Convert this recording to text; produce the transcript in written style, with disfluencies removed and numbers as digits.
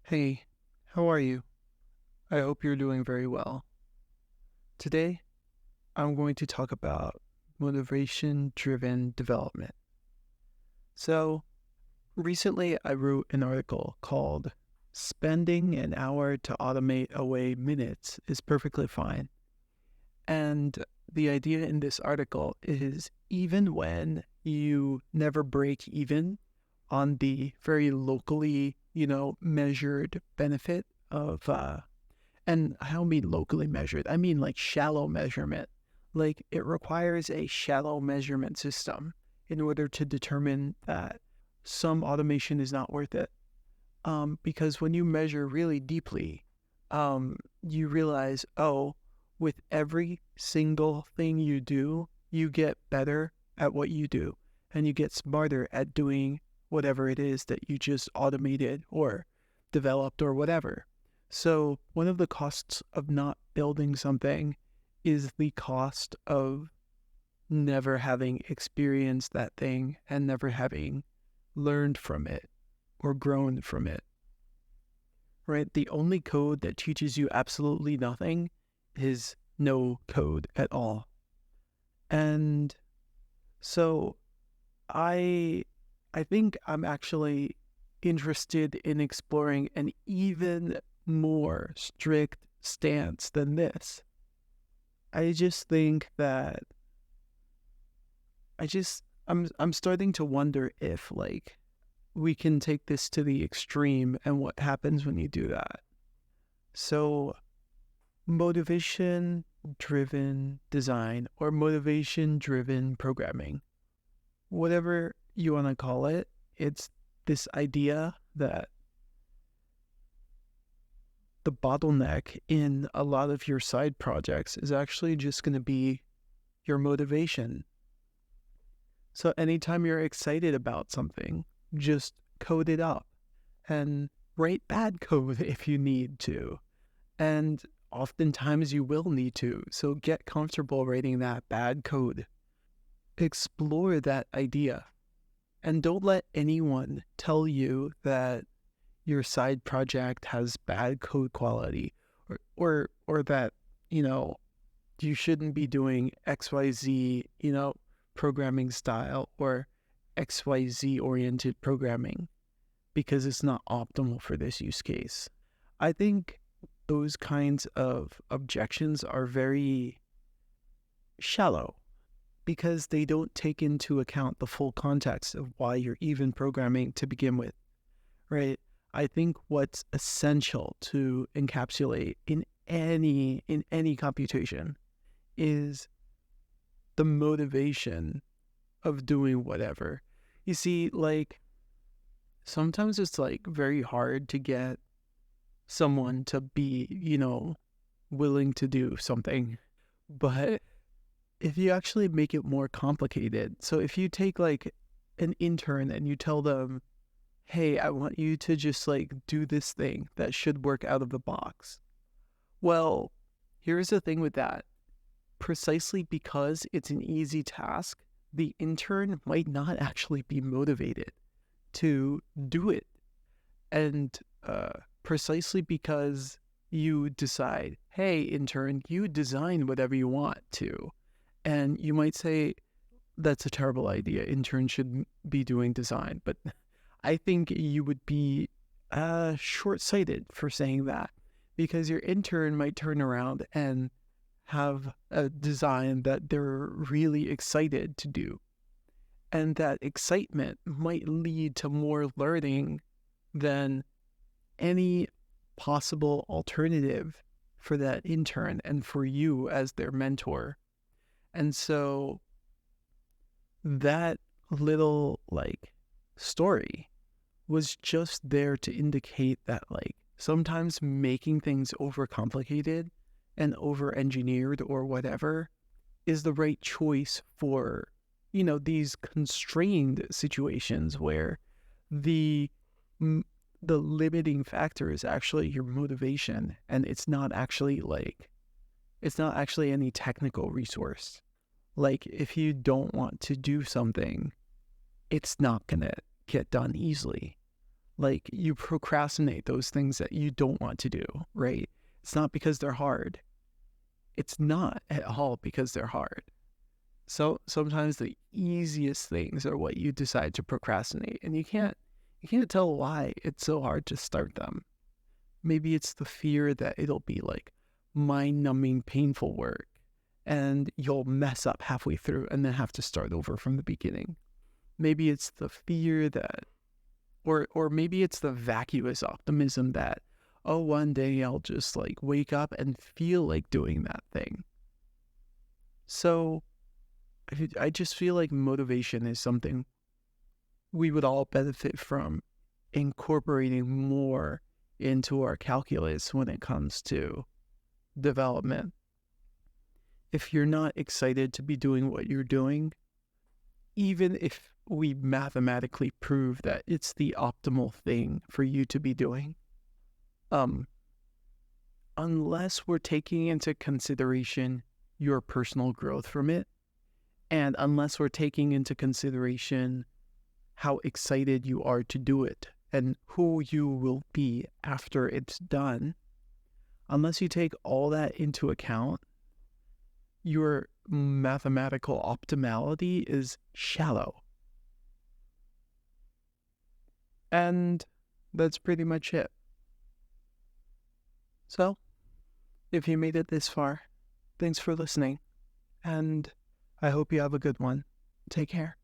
Hey, how are you? I hope you're doing very well. Today, I'm going to talk about motivation driven development. So, recently I wrote an article called Spending an Hour to Automate Away Minutes is Perfectly Fine. And the idea in this article is even when you never break even on the very locally, measured benefit of and I don't mean locally measured. I mean like shallow measurement. Like it requires a shallow measurement system in order to determine that some automation is not worth it. Because when you measure really deeply, you realize, oh, with every single thing you do, you get better at what you do and you get smarter at doing whatever it is that you just automated or developed or whatever. So, one of the costs of not building something is the cost of never having experienced that thing and never having learned from it or grown from it, right? The only code that teaches you absolutely nothing is no code at all. And so I I think I'm actually interested in exploring an even more strict stance than this. I just think that I'm starting to wonder if we can take this to the extreme and what happens when you do that. So motivation driven design or motivation driven programming, whatever you want to call it, it's this idea that the bottleneck in a lot of your side projects is actually just going to be your motivation. So anytime you're excited about something, just code it up and write bad code if you need to. And oftentimes you will need to. So get comfortable writing that bad code. Explore that idea. And don't let anyone tell you that your side project has bad code quality or that, you know, you shouldn't be doing XYZ, programming style or XYZ oriented programming because it's not optimal for this use case. I think those kinds of objections are very shallow because they don't take into account the full context of why you're even programming to begin with, right? I think what's essential to encapsulate in any computation is the motivation of doing whatever. You see, sometimes it's very hard to get someone to be, willing to do something. But if you actually make it more complicated, so if you take an intern and you tell them, hey, I want you to just do this thing that should work out of the box. Well, here's the thing with that. Precisely because it's an easy task, the intern might not actually be motivated to do it. And precisely because you decide, hey, intern, you design whatever you want to. And you might say, that's a terrible idea. Interns should be doing design. But I think you would be short-sighted for saying that because your intern might turn around and have a design that they're really excited to do. And that excitement might lead to more learning than any possible alternative for that intern and for you as their mentor. And so that little story was just there to indicate that sometimes making things overcomplicated and over-engineered or whatever is the right choice for, these constrained situations where the limiting factor is actually your motivation and it's not actually any technical resource. If you don't want to do something, it's not going to get done easily. Like, you procrastinate those things that you don't want to do, right? It's not because they're hard. It's not at all because they're hard. So sometimes the easiest things are what you decide to procrastinate, and you can't tell why it's so hard to start them. Maybe it's the fear that it'll be like mind-numbing, painful work, and you'll mess up halfway through and then have to start over from the beginning. Maybe it's the fear that, or maybe it's the vacuous optimism that, oh, one day I'll just like wake up and feel like doing that thing. So I just feel like motivation is something we would all benefit from incorporating more into our calculus when it comes to development. If you're not excited to be doing what you're doing, even if we mathematically prove that it's the optimal thing for you to be doing, unless we're taking into consideration your personal growth from it, and unless we're taking into consideration how excited you are to do it and who you will be after it's done, unless you take all that into account, your mathematical optimality is shallow. And that's pretty much it. So, if you made it this far, thanks for listening, and I hope you have a good one. Take care.